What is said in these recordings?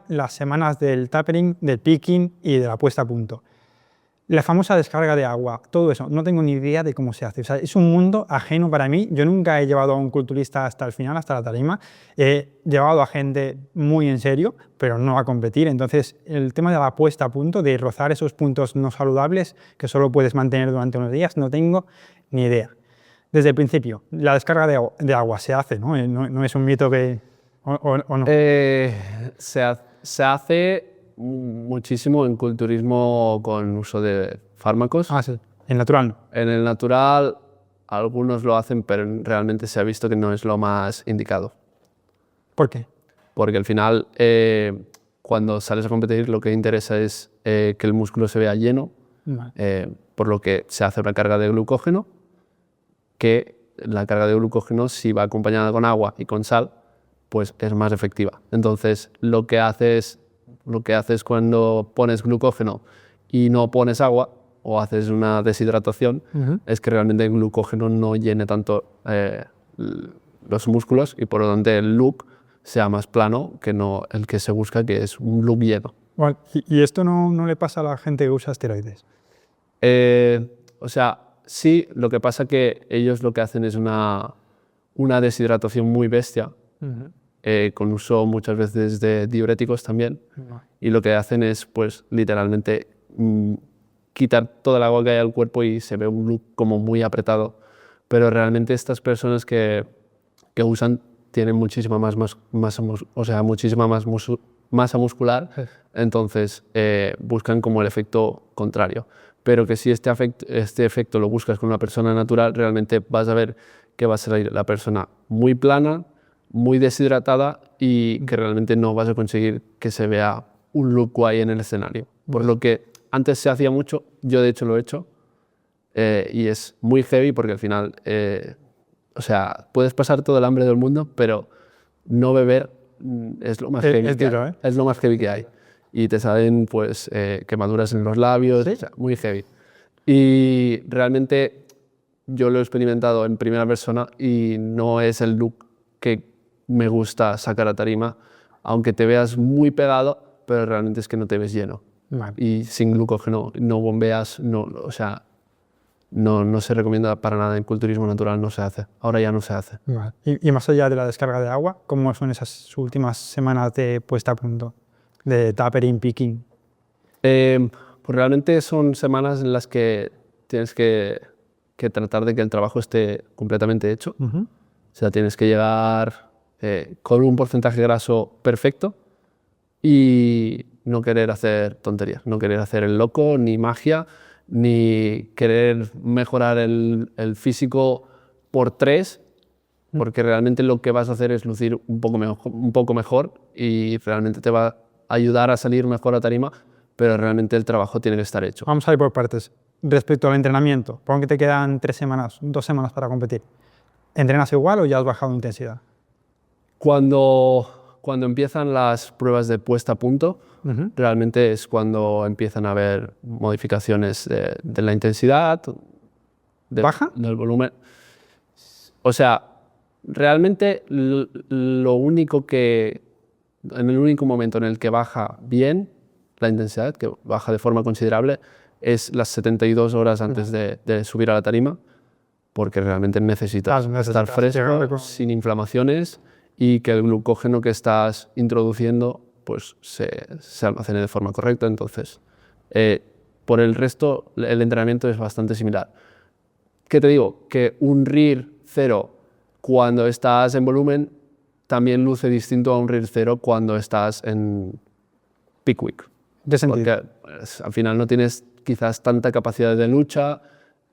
las semanas del tapering, del picking y de la puesta a punto. La famosa descarga de agua, todo eso, no tengo ni idea de cómo se hace. O sea, es un mundo ajeno para mí. Yo nunca he llevado a un culturista hasta el final, hasta la tarima. He llevado a gente muy en serio, pero no a competir. Entonces, el tema de la puesta a punto, de rozar esos puntos no saludables que solo puedes mantener durante unos días, no tengo ni idea. Desde el principio, la descarga de agua se hace, ¿no? No es un mito que... ¿O no? Se hace muchísimo en culturismo con uso de fármacos. Ah, sí. En natural no. En el natural algunos lo hacen, pero realmente se ha visto que no es lo más indicado. ¿Por qué? Porque al final, cuando sales a competir, lo que interesa es que el músculo se vea lleno, Vale. por lo que se hace una carga de glucógeno, que la carga de glucógeno, si va acompañada con agua y con sal, pues es más efectiva. Entonces, lo que haces cuando pones glucógeno y no pones agua, o haces una deshidratación, es que realmente el glucógeno no llene tanto los músculos y por lo tanto el look sea más plano que no el que se busca, que es un look lleno. Bueno, ¿y esto no le pasa a la gente que usa esteroides? O sea, sí, lo que pasa que ellos lo que hacen es una deshidratación muy bestia, con uso muchas veces de diuréticos también, y lo que hacen es pues literalmente quitar toda el agua que hay al cuerpo y se ve un look como muy apretado, pero realmente estas personas que usan tienen muchísima más masa muscular, entonces buscan como el efecto contrario. Pero que si este efecto lo buscas con una persona natural, realmente vas a ver que va a salir la persona muy plana, muy deshidratada y que realmente no vas a conseguir que se vea un look guay en el escenario. Por lo que antes se hacía mucho, yo de hecho lo he hecho, y es muy heavy porque al final, o sea, puedes pasar todo el hambre del mundo, pero no beber es lo más heavy que hay. Es lo más heavy que hay. Y te salen pues quemaduras en los labios, ¿sí? O sea, muy heavy. Y realmente yo lo he experimentado en primera persona y no es el look que me gusta sacar a tarima, aunque te veas muy pegado, pero realmente es que no te ves lleno. Vale. Y sin glucógeno no bombeas, o sea, no se recomienda para nada. En culturismo natural no se hace, ahora ya no se hace. Vale. Y más allá de la descarga de agua, ¿cómo son esas últimas semanas de puesta a punto, de tapering, picking? Pues realmente son semanas en las que tienes que tratar de que el trabajo esté completamente hecho. O sea, tienes que llegar con un porcentaje graso perfecto y no querer hacer tonterías, no querer hacer el loco, ni magia, ni querer mejorar el físico por 3, porque realmente lo que vas a hacer es lucir un poco mejor y realmente te va a ayudar a salir mejor a tarima, pero realmente el trabajo tiene que estar hecho. Vamos a ir por partes. Respecto al entrenamiento, pon que te quedan 3 semanas, 2 semanas para competir. ¿Entrenas igual o ya has bajado intensidad? Cuando empiezan las pruebas de puesta a punto, realmente es cuando empiezan a haber modificaciones de la intensidad, ¿Baja? Del volumen. O sea, realmente lo único en el único momento en el que baja bien la intensidad, que baja de forma considerable, es las 72 horas antes de subir a la tarima, porque realmente necesitas estar fresco, sin inflamaciones, y que el glucógeno que estás introduciendo pues se almacene de forma correcta. Entonces, por el resto, el entrenamiento es bastante similar. ¿Qué te digo? Que un RIR 0 cuando estás en volumen también luce distinto a un RIR 0 cuando estás en peak week. ¿De sentido? Porque pues, al final no tienes quizás tanta capacidad de lucha,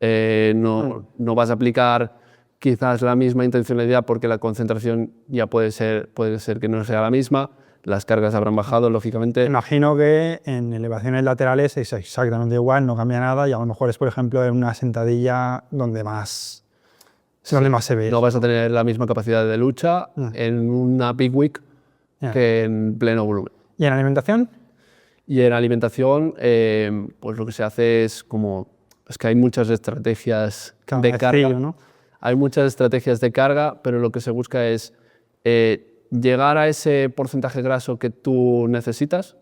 no vas a aplicar quizás la misma intencionalidad porque la concentración ya puede ser que no sea la misma, las cargas habrán bajado, lógicamente. Imagino que en elevaciones laterales es exactamente igual, no cambia nada, y a lo mejor es, por ejemplo, en una sentadilla donde más se ve. No vas a tener la misma capacidad de lucha en una big week que en pleno volumen. ¿Y en alimentación? Y en alimentación, pues lo que se hace es que hay muchas estrategias de carga, ¿no? Hay muchas estrategias de carga, pero lo que se busca es llegar a ese porcentaje graso que tú necesitas,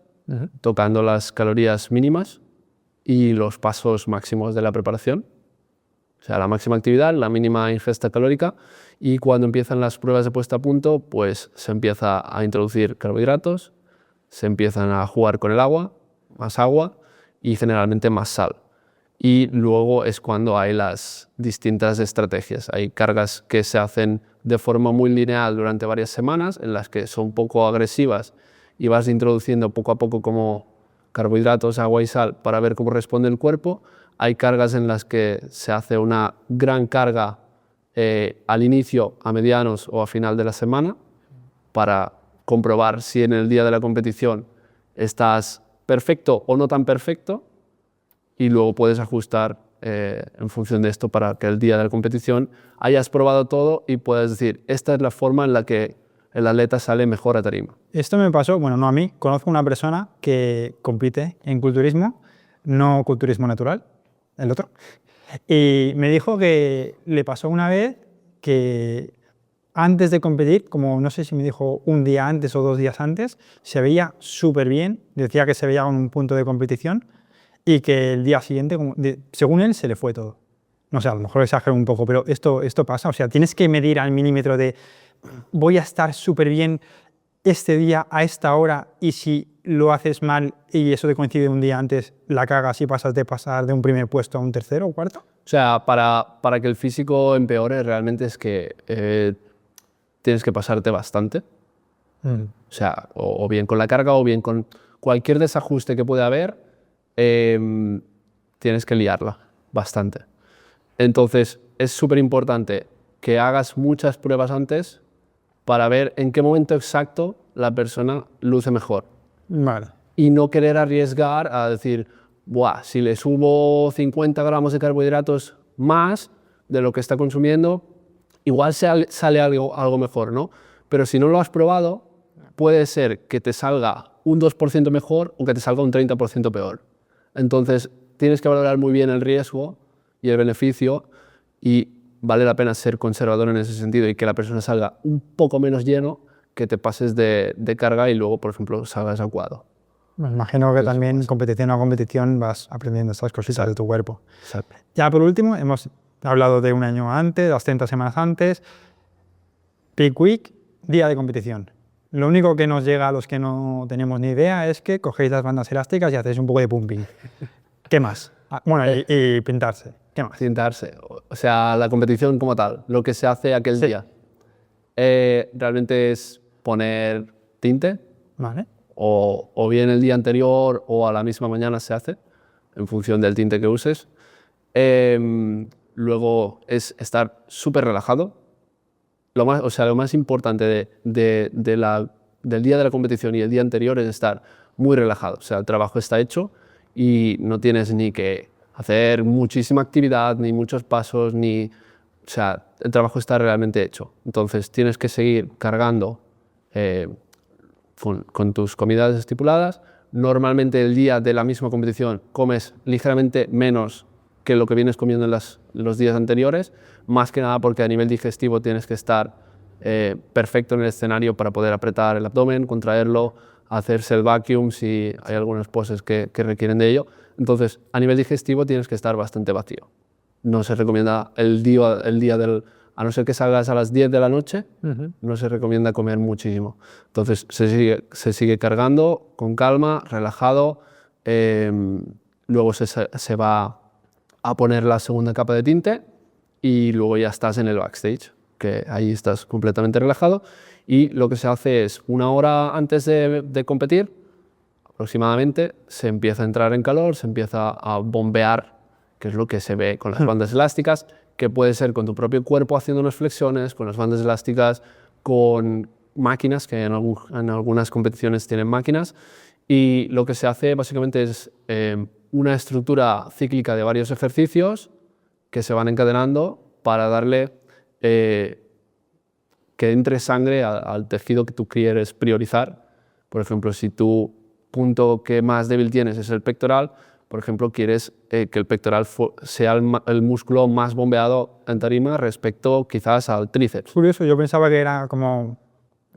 tocando las calorías mínimas y los pasos máximos de la preparación. O sea, la máxima actividad, la mínima ingesta calórica, y cuando empiezan las pruebas de puesta a punto, pues se empieza a introducir carbohidratos, se empiezan a jugar con el agua, más agua y generalmente más sal. Y luego es cuando hay las distintas estrategias. Hay cargas que se hacen de forma muy lineal durante varias semanas, en las que son poco agresivas y vas introduciendo poco a poco como carbohidratos, agua y sal para ver cómo responde el cuerpo. Hay cargas en las que se hace una gran carga al inicio, a medianos o a final de la semana para comprobar si en el día de la competición estás perfecto o no tan perfecto, y luego puedes ajustar en función de esto para que el día de la competición hayas probado todo y puedas decir, esta es la forma en la que el atleta sale mejor a tarima. Esto me pasó, bueno, no a mí, conozco una persona que compite en culturismo, no culturismo natural, el otro, y me dijo que le pasó una vez que antes de competir, como no sé si me dijo un día antes o 2 días antes, se veía súper bien, decía que se veía en un punto de competición y que el día siguiente, según él, se le fue todo. No sé, a lo mejor exagero un poco, pero esto pasa, o sea, tienes que medir al milímetro de voy a estar súper bien este día a esta hora, y si lo haces mal y eso te coincide un día antes, la cagas y pasas de un primer puesto a un tercero o cuarto. O sea, para que el físico empeore realmente es que tienes que pasarte bastante. O sea, o bien con la carga o bien con cualquier desajuste que pueda haber, tienes que liarla bastante. Entonces, es súper importante que hagas muchas pruebas antes para ver en qué momento exacto la persona luce mejor. Vale. Y no querer arriesgar a decir, buah, si le subo 50 gramos de carbohidratos más de lo que está consumiendo, igual sale algo mejor, ¿no? Pero si no lo has probado, puede ser que te salga un 2% mejor o que te salga un 30% peor. Entonces, tienes que valorar muy bien el riesgo y el beneficio, y vale la pena ser conservador en ese sentido y que la persona salga un poco menos lleno, que te pases de carga y luego, por ejemplo, salgas aguado. Me imagino que también competición a competición vas aprendiendo estas cositas de tu cuerpo. Exacto. Ya por último, hemos hablado de un año antes, las 30 semanas antes. Peak Week, día de competición. Lo único que nos llega a los que no tenemos ni idea es que cogéis las bandas elásticas y hacéis un poco de pumping. ¿Qué más? Bueno, y pintarse. ¿Qué más? Pintarse. O sea, la competición como tal, lo que se hace aquel día. Realmente es poner tinte. Vale. O bien el día anterior o a la misma mañana se hace, en función del tinte que uses. Luego es estar súper relajado. Lo más importante del día de la competición y el día anterior es estar muy relajado. O sea, el trabajo está hecho y no tienes ni que hacer muchísima actividad, ni muchos pasos, o sea, el trabajo está realmente hecho. Entonces tienes que seguir cargando con tus comidas estipuladas. Normalmente el día de la misma competición comes ligeramente menos que lo que vienes comiendo en los días anteriores, más que nada porque a nivel digestivo tienes que estar perfecto en el escenario para poder apretar el abdomen, contraerlo, hacerse el vacuum si hay algunas poses que requieren de ello. Entonces, a nivel digestivo tienes que estar bastante vacío. No se recomienda a no ser que salgas a las 10 de la noche, no se recomienda comer muchísimo. Entonces se sigue cargando con calma, relajado. Luego se va a poner la segunda capa de tinte y luego ya estás en el backstage, que ahí estás completamente relajado. Y lo que se hace es 1 hora antes de competir, aproximadamente, se empieza a entrar en calor, se empieza a bombear, que es lo que se ve con las bandas elásticas, que puede ser con tu propio cuerpo haciendo unas flexiones, con las bandas elásticas, con máquinas, que en algunas competiciones tienen máquinas, y lo que se hace básicamente es una estructura cíclica de varios ejercicios que se van encadenando para darle que entre sangre al tejido que tú quieres priorizar. Por ejemplo, si tu punto que más débil tienes es el pectoral, por ejemplo, quieres que el pectoral sea el músculo más bombeado en tarima respecto quizás al tríceps. Curioso, yo pensaba que era como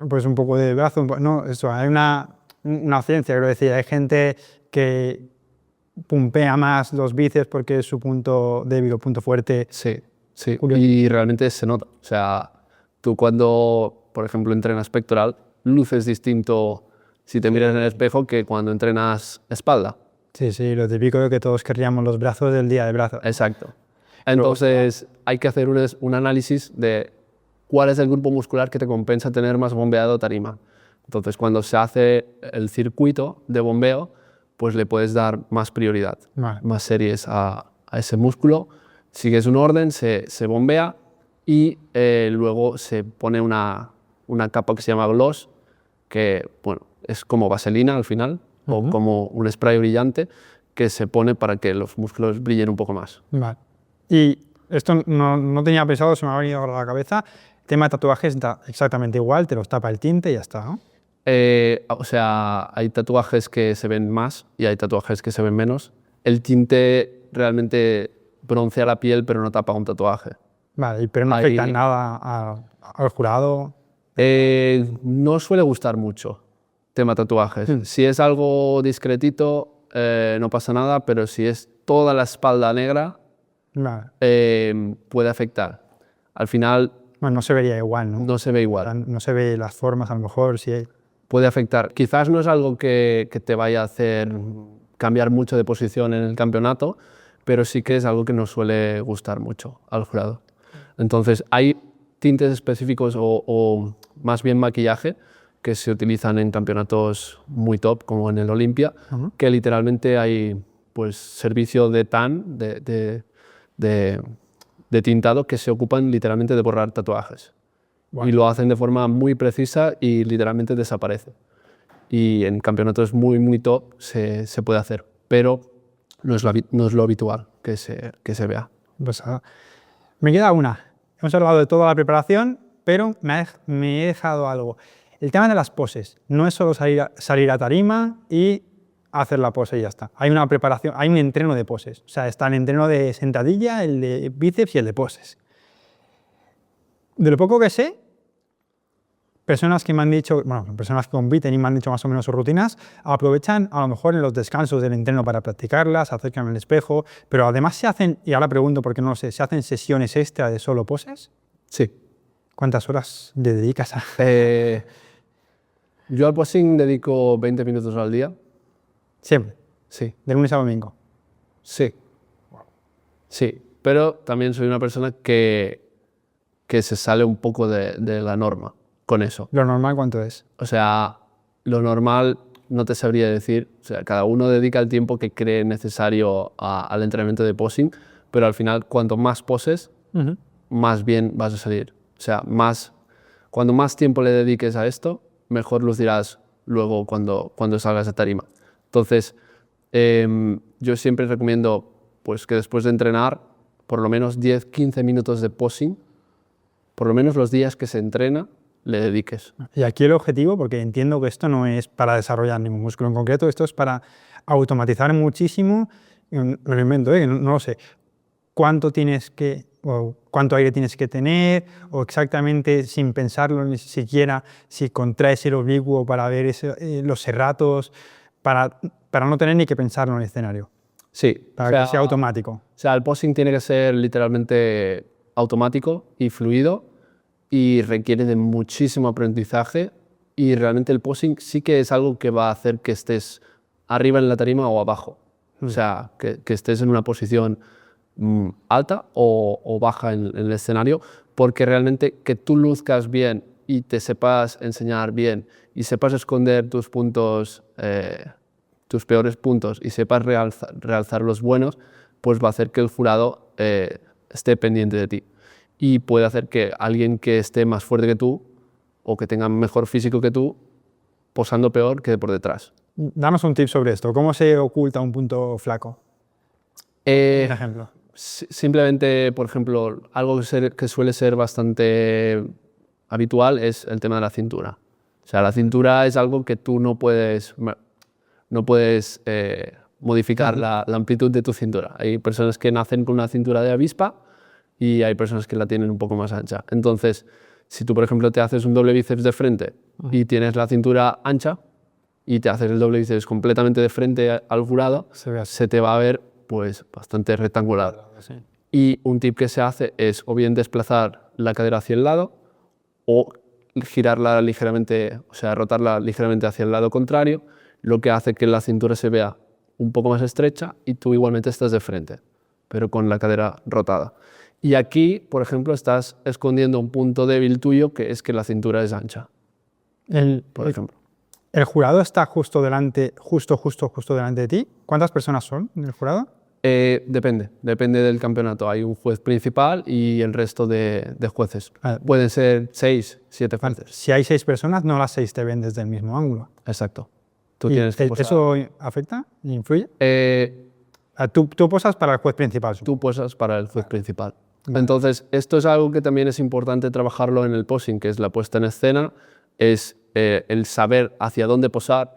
Pues un poco de brazo, no, eso, hay una ciencia, quiero decir, hay gente que pumpea más los bíceps porque es su punto débil o punto fuerte. Sí, sí. Curioso. Y realmente se nota. O sea, tú cuando, por ejemplo, entrenas pectoral, luces distinto si te miras en el espejo que cuando entrenas espalda. Sí, sí, lo típico de que todos querríamos los brazos del día de brazos. Exacto. Entonces, hay que hacer un análisis de cuál es el grupo muscular que te compensa tener más bombeado tarima. Entonces, cuando se hace el circuito de bombeo, pues le puedes dar más prioridad, Vale. más series a ese músculo. Sigues un orden, se bombea y luego se pone una capa que se llama gloss, que bueno, es como vaselina al final, o como un spray brillante que se pone para que los músculos brillen un poco más. Vale. Y esto no tenía pensado, se me ha venido ahora a la cabeza. El tema de tatuajes da exactamente igual, te los tapa el tinte y ya está, ¿no? O sea, hay tatuajes que se ven más y hay tatuajes que se ven menos. El tinte realmente broncea la piel, pero no tapa un tatuaje. Vale, pero no afecta en nada al jurado. No suele gustar mucho tema tatuajes. Si es algo discretito, no pasa nada, pero si es toda la espalda negra, Vale. puede afectar. Al final Bueno, no se vería igual, ¿no? no se ve O sea, igual. no se ve las formas, a lo mejor, si hay... Puede afectar. Quizás no es algo que te vaya a hacer cambiar mucho de posición en el campeonato, pero sí que es algo que nos suele gustar mucho al jurado. Entonces, hay tintes específicos o más bien maquillaje que se utilizan en campeonatos muy top, como en el Olympia, que literalmente hay pues, servicio de tan, de tintado, que se ocupan literalmente de borrar tatuajes. Wow. Y lo hacen de forma muy precisa y literalmente desaparece. Y en campeonatos muy top se puede hacer, pero no es lo habitual que se vea. Pues, me queda una. Hemos hablado de toda la preparación, pero me he dejado algo. El tema de las poses. No es solo salir a tarima y hacer la pose y ya está. Hay una preparación, hay un entreno de poses. O sea, está el entreno de sentadilla, el de bíceps y el de poses. De lo poco que sé, personas que me han dicho, bueno, personas que compiten y me han dicho más o menos sus rutinas, aprovechan a lo mejor en los descansos del entreno para practicarlas, se acercan al espejo, pero además se hacen, y ahora pregunto porque no lo sé, ¿se hacen sesiones extra de solo poses? Sí. ¿Cuántas horas le dedicas a...? Yo al posing dedico 20 minutos al día. ¿Siempre? Sí. ¿De lunes a domingo? Sí. Sí, pero también soy una persona que se sale un poco de la norma con eso. ¿Lo normal cuánto es? O sea, lo normal no te sabría decir. O sea, cada uno dedica el tiempo que cree necesario al entrenamiento de posing, pero al final, cuanto más poses, más bien vas a salir. O sea, cuando más tiempo le dediques a esto, mejor lucirás luego cuando salgas a tarima. Entonces, yo siempre recomiendo pues, que después de entrenar, por lo menos 10-15 minutos de posing, por lo menos los días que se entrena, le dediques. Y aquí el objetivo, porque entiendo que esto no es para desarrollar ningún músculo en concreto, esto es para automatizar muchísimo, me lo invento, no lo sé, cuánto aire tienes que tener, o exactamente sin pensarlo ni siquiera, si contraes el oblicuo para ver los serratos, para no tener ni que pensarlo en el escenario. Sí. Para que sea automático. O sea, el posing tiene que ser literalmente automático y fluido y requiere de muchísimo aprendizaje, y realmente el posing sí que es algo que va a hacer que estés arriba en la tarima o abajo. O sea, que estés en una posición alta o baja en el escenario, porque realmente que tú luzcas bien y te sepas enseñar bien y sepas esconder tus puntos, tus peores puntos, y sepas realzar los buenos, pues va a hacer que el jurado esté pendiente de ti. Y puede hacer que alguien que esté más fuerte que tú o que tenga mejor físico que tú, posando peor, quede por detrás. Danos un tip sobre esto. ¿Cómo se oculta un punto flaco? Un ejemplo. Simplemente, por ejemplo, algo que suele ser bastante habitual es el tema de la cintura. O sea, la cintura es algo que tú no puedes modificar la amplitud de tu cintura. Hay personas que nacen con una cintura de avispa y hay personas que la tienen un poco más ancha. Entonces, Si tú, por ejemplo, te haces un doble bíceps de frente y tienes la cintura ancha y te haces el doble bíceps completamente de frente al jurado, se te va a ver pues bastante rectangular. Sí. Y un tip que se hace es o bien desplazar la cadera hacia el lado o girarla ligeramente, o sea, rotarla ligeramente hacia el lado contrario, lo que hace que la cintura se vea un poco más estrecha y tú igualmente estás de frente, pero con la cadera rotada. Y aquí, por ejemplo, estás escondiendo un punto débil tuyo, que es que la cintura es ancha, por ejemplo. ¿El jurado está justo delante, justo delante de ti? ¿Cuántas personas son en el jurado? Depende del campeonato. Hay un juez principal y el resto de jueces. Vale. Pueden ser 6, 7 jueces. Si hay 6 personas, no las 6 te ven desde el mismo ángulo. Exacto. Tú ¿Y tienes que posar. ¿Eso afecta? ¿Influye? Tú posas para el juez principal. Tú posas para el juez principal. Vale. Entonces, esto es algo que también es importante trabajarlo en el posing, que es la puesta en escena, es el saber hacia dónde posar,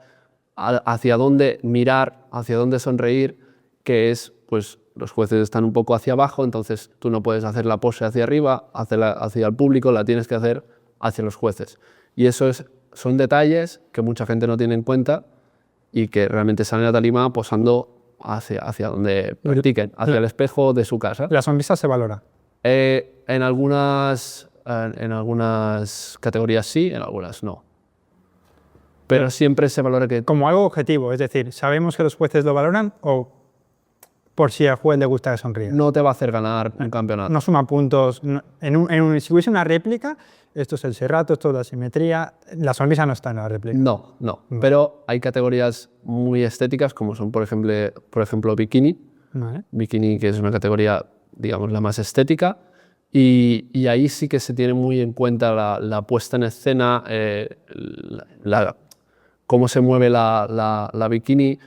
hacia dónde mirar, hacia dónde sonreír, que es, pues, los jueces están un poco hacia abajo, entonces tú no puedes hacer la pose hacia arriba, hacia el público, la tienes que hacer hacia los jueces. Y eso son detalles que mucha gente no tiene en cuenta y que realmente salen a tarima posando hacia donde practiquen, hacia el espejo de su casa. ¿La sonrisa se valora? En algunas categorías sí, en algunas no. Pero siempre se valora que... Como algo objetivo, es decir, ¿sabemos que los jueces lo valoran o por si al juez le gusta que sonríe? No te va a hacer ganar un campeonato. No suma puntos. Si hubiese una réplica, esto es el serrato, esto es la simetría, la sonrisa no está en la réplica. No. Pero hay categorías muy estéticas, como son, por ejemplo, bikini. Vale. Bikini, que es una categoría, digamos, la más estética. Y ahí sí que se tiene muy en cuenta la puesta en escena, cómo se mueve la bikini,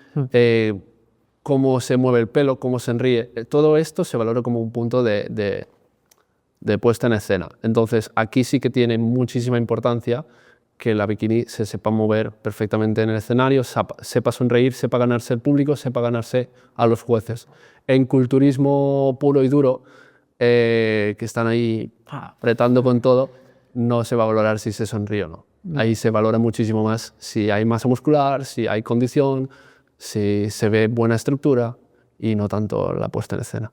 cómo se mueve el pelo, cómo se ríe. Todo esto se valora como un punto de puesta en escena. Entonces, aquí sí que tiene muchísima importancia que la bikini se sepa mover perfectamente en el escenario, sepa sonreír, sepa ganarse el público, sepa ganarse a los jueces. En culturismo puro y duro, que están ahí apretando con todo, no se va a valorar si se sonríe o no. Ahí se valora muchísimo más si hay masa muscular, si hay condición, si se ve buena estructura y no tanto la puesta en escena.